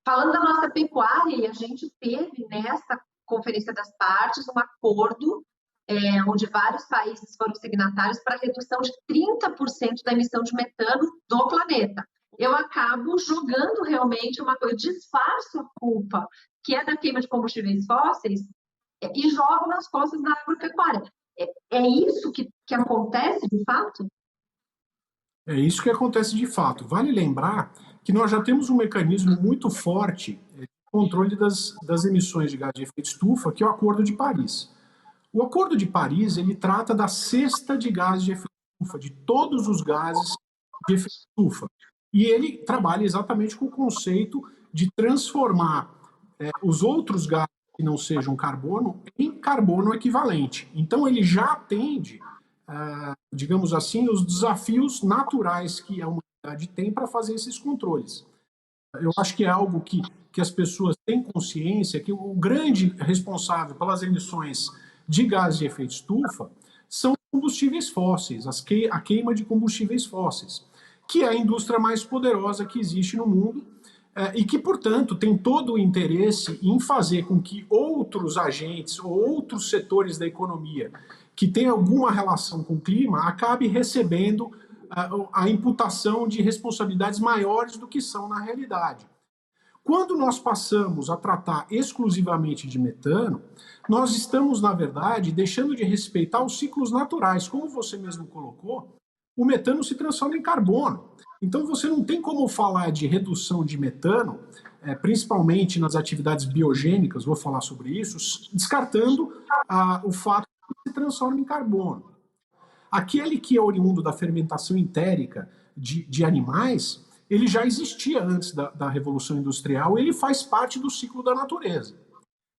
Falando da nossa pecuária, a gente teve nessa Conferência das Partes um acordo onde vários países foram signatários para redução de 30% da emissão de metano do planeta. Eu acabo jogando realmente uma coisa, disfarço a culpa, que é da queima de combustíveis fósseis, e jogo nas costas da agropecuária. É isso que acontece de fato? É isso que acontece de fato. Vale lembrar que nós já temos um mecanismo muito forte de controle das emissões de gás de efeito estufa, que é o Acordo de Paris. O Acordo de Paris, ele trata da cesta de gases de efeito estufa, de todos os gases de efeito estufa. E ele trabalha exatamente com o conceito de transformar os outros gases que não sejam carbono em carbono equivalente. Então, ele já atende, digamos assim, os desafios naturais que a humanidade tem para fazer esses controles. Eu acho que é algo que as pessoas têm consciência que o grande responsável pelas emissões de gases de efeito estufa são combustíveis fósseis, a queima de combustíveis fósseis, que é a indústria mais poderosa que existe no mundo e que, portanto, tem todo o interesse em fazer com que outros agentes ou outros setores da economia que têm alguma relação com o clima acabe recebendo a imputação de responsabilidades maiores do que são na realidade. Quando nós passamos a tratar exclusivamente de metano, nós estamos, na verdade, deixando de respeitar os ciclos naturais. Como você mesmo colocou, o metano se transforma em carbono. Então, você não tem como falar de redução de metano, principalmente nas atividades biogênicas, vou falar sobre isso, descartando o fato de que se transforma em carbono. Aquele que é oriundo da fermentação entérica de animais, ele já existia antes da Revolução Industrial, ele faz parte do ciclo da natureza.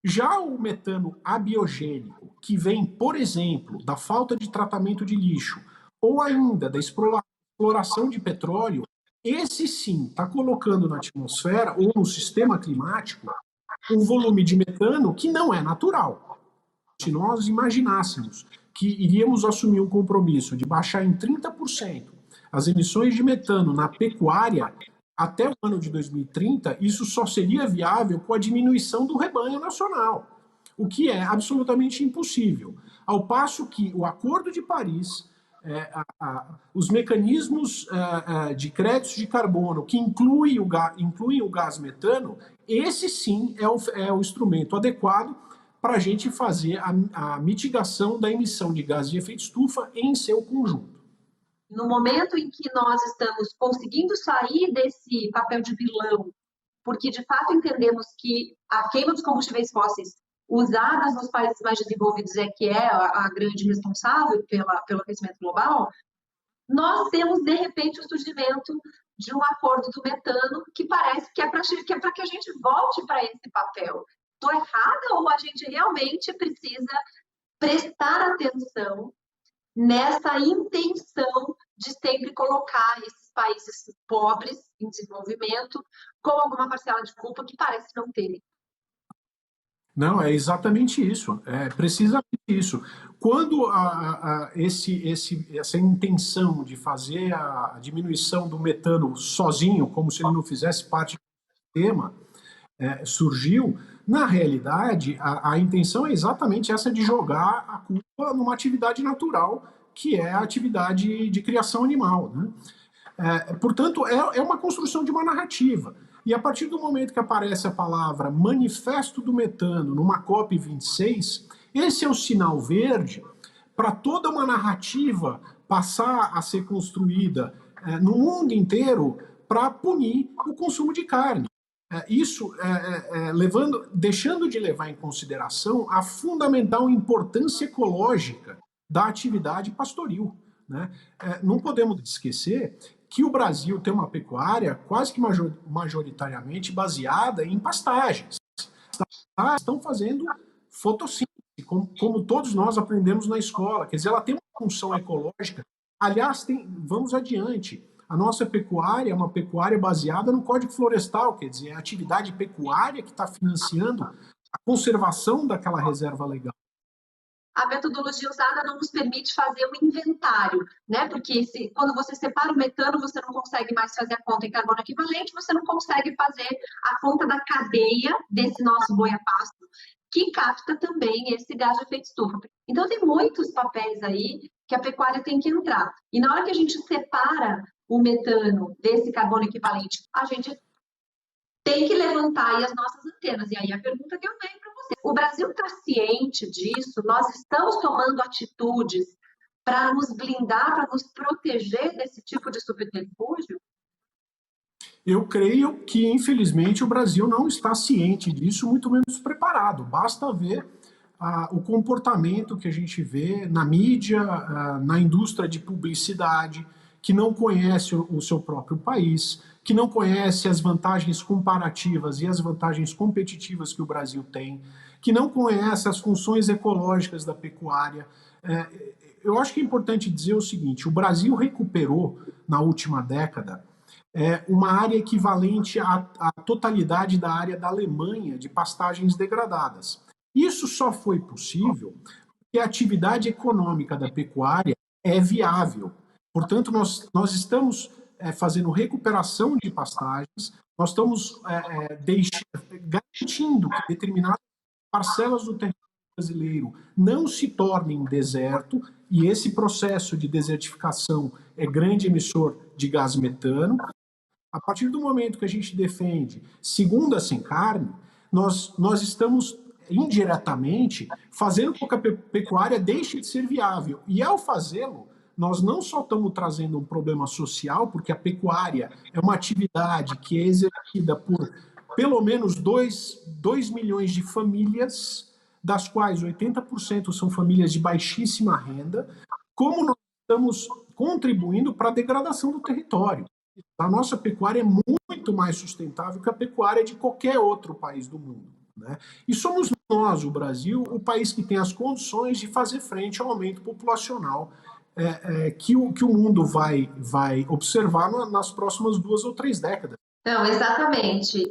Já o metano abiogênico, que vem, por exemplo, da falta de tratamento de lixo, ou ainda da exploração de petróleo, esse sim está colocando na atmosfera ou no sistema climático um volume de metano que não é natural. Se nós imaginássemos que iríamos assumir um compromisso de baixar em 30% as emissões de metano na pecuária até o ano de 2030, isso só seria viável com a diminuição do rebanho nacional, o que é absolutamente impossível. Ao passo que o Acordo de Paris, os mecanismos de créditos de carbono que incluem o gás metano, esse sim é o instrumento adequado para a gente fazer a mitigação da emissão de gases de efeito estufa em seu conjunto. No momento em que nós estamos conseguindo sair desse papel de vilão, porque de fato entendemos que a queima dos combustíveis fósseis usadas nos países mais desenvolvidos é que é a grande responsável pelo aquecimento global, nós temos, de repente, o surgimento de um acordo do metano que parece que é para que a gente volte para esse papel. Estou errada ou a gente realmente precisa prestar atenção nessa intenção de sempre colocar esses países pobres em desenvolvimento com alguma parcela de culpa que parece não terem? Não, é exatamente isso, é precisamente isso. Quando essa intenção de fazer a diminuição do metano sozinho, como se ele não fizesse parte do sistema, surgiu, na realidade, a intenção é exatamente essa de jogar a culpa numa atividade natural, que é a atividade de criação animal. Né? Portanto, é uma construção de uma narrativa. E a partir do momento que aparece a palavra Manifesto do Metano numa COP26, esse é o sinal verde para toda uma narrativa passar a ser construída no mundo inteiro para punir o consumo de carne. Isso deixando de levar em consideração a fundamental importância ecológica da atividade pastoril. Né? Não podemos esquecer que o Brasil tem uma pecuária quase que majoritariamente baseada em pastagens. Estão fazendo fotossíntese, como todos nós aprendemos na escola. Quer dizer, ela tem uma função ecológica. Aliás, vamos adiante. A nossa pecuária é uma pecuária baseada no Código Florestal, quer dizer, é a atividade pecuária que está financiando a conservação daquela reserva legal. a metodologia usada não nos permite fazer um inventário, né? Porque quando você separa o metano, você não consegue mais fazer a conta em carbono equivalente, você não consegue fazer a conta da cadeia desse nosso boi-a-pasto, que capta também esse gás de efeito estufa. Então, tem muitos papéis aí que a pecuária tem que entrar. E na hora que a gente separa o metano desse carbono equivalente, a gente tem que levantar aí as nossas antenas. E aí a pergunta que eu tenho para você: o Brasil está ciente disso? Nós estamos tomando atitudes para nos blindar, para nos proteger desse tipo de subterfúgio? Eu creio que, infelizmente, o Brasil não está ciente disso, muito menos preparado. Basta ver o comportamento que a gente vê na mídia, na indústria de publicidade, que não conhece o seu próprio país, que não conhece as vantagens comparativas e as vantagens competitivas que o Brasil tem, que não conhece as funções ecológicas da pecuária. Eu acho que é importante dizer o seguinte: o Brasil recuperou, na última década, uma área equivalente à totalidade da área da Alemanha de pastagens degradadas. Isso só foi possível porque a atividade econômica da pecuária é viável. Portanto, nós estamos fazendo recuperação de pastagens, nós estamos garantindo que determinadas parcelas do território brasileiro não se tornem deserto, e esse processo de desertificação é grande emissor de gás metano. A partir do momento que a gente defende segunda sem carne, nós estamos indiretamente fazendo com que a pecuária deixe de ser viável. E ao fazê-lo, nós não só estamos trazendo um problema social, porque a pecuária é uma atividade que é exercida por pelo menos 2 milhões de famílias, das quais 80% são famílias de baixíssima renda, como nós estamos contribuindo para a degradação do território. A nossa pecuária é muito mais sustentável que a pecuária de qualquer outro país do mundo, né? E somos nós, o Brasil, o país que tem as condições de fazer frente ao aumento populacional que o mundo vai observar nas próximas 2 ou 3 décadas. Não, exatamente.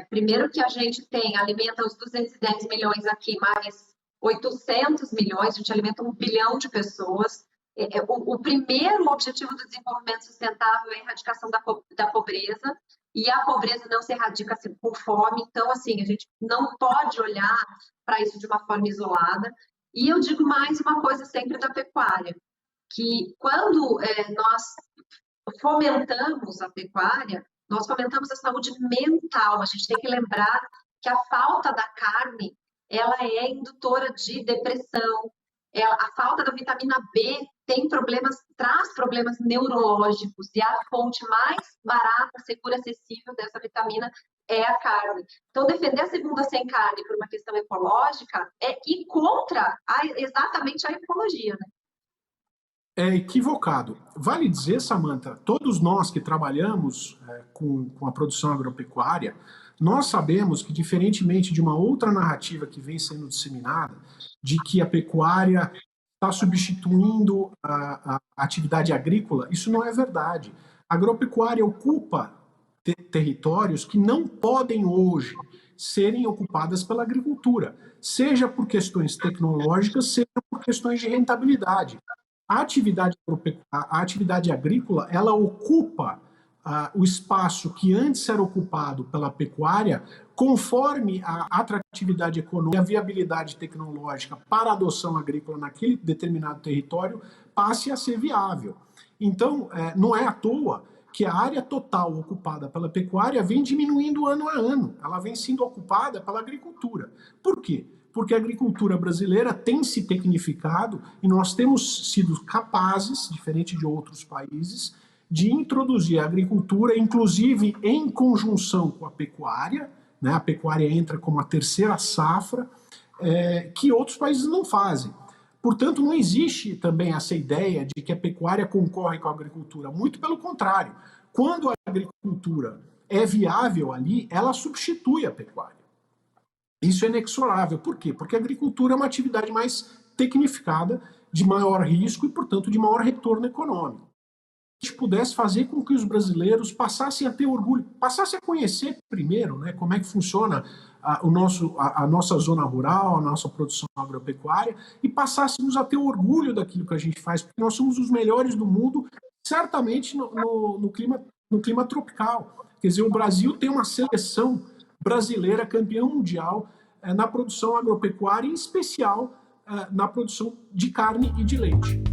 Primeiro que a gente alimenta os 210 milhões aqui, mais 800 milhões, a gente alimenta 1 bilhão de pessoas. O primeiro objetivo do desenvolvimento sustentável é a erradicação da pobreza, e a pobreza não se erradica com fome. Então, assim, a gente não pode olhar para isso de uma forma isolada. E eu digo mais uma coisa sempre da pecuária, que quando nós fomentamos a pecuária, nós fomentamos a saúde mental. A gente tem que lembrar que a falta da carne, ela é indutora de depressão. A falta da vitamina B traz problemas neurológicos, e a fonte mais barata, segura, acessível dessa vitamina é a carne. Então, defender a segunda sem carne por uma questão ecológica é ir contra exatamente a ecologia, né? É equivocado. Vale dizer, Samantha, todos nós que trabalhamos com a produção agropecuária, nós sabemos que, diferentemente de uma outra narrativa que vem sendo disseminada, de que a pecuária está substituindo a atividade agrícola, isso não é verdade. A agropecuária ocupa territórios que não podem hoje serem ocupadas pela agricultura, seja por questões tecnológicas, seja por questões de rentabilidade. A atividade agrícola, ela ocupa o espaço que antes era ocupado pela pecuária, conforme a atratividade econômica e a viabilidade tecnológica para a adoção agrícola naquele determinado território passe a ser viável. Então, não é à toa que a área total ocupada pela pecuária vem diminuindo ano a ano, ela vem sendo ocupada pela agricultura. Por quê? Porque a agricultura brasileira tem se tecnificado e nós temos sido capazes, diferente de outros países, de introduzir a agricultura, inclusive em conjunção com a pecuária, né? A pecuária entra como a terceira safra, que outros países não fazem. Portanto, não existe também essa ideia de que a pecuária concorre com a agricultura. Muito pelo contrário. Quando a agricultura é viável ali, ela substitui a pecuária. Isso é inexorável. Por quê? Porque a agricultura é uma atividade mais tecnificada, de maior risco e, portanto, de maior retorno econômico. gente pudesse fazer com que os brasileiros passassem a ter orgulho, passassem a conhecer primeiro, né, como é que funciona a nossa zona rural, a nossa produção agropecuária, e passássemos a ter orgulho daquilo que a gente faz, porque nós somos os melhores do mundo, certamente no clima tropical. Quer dizer, o Brasil tem uma seleção brasileira campeã mundial na produção agropecuária, em especial na produção de carne e de leite.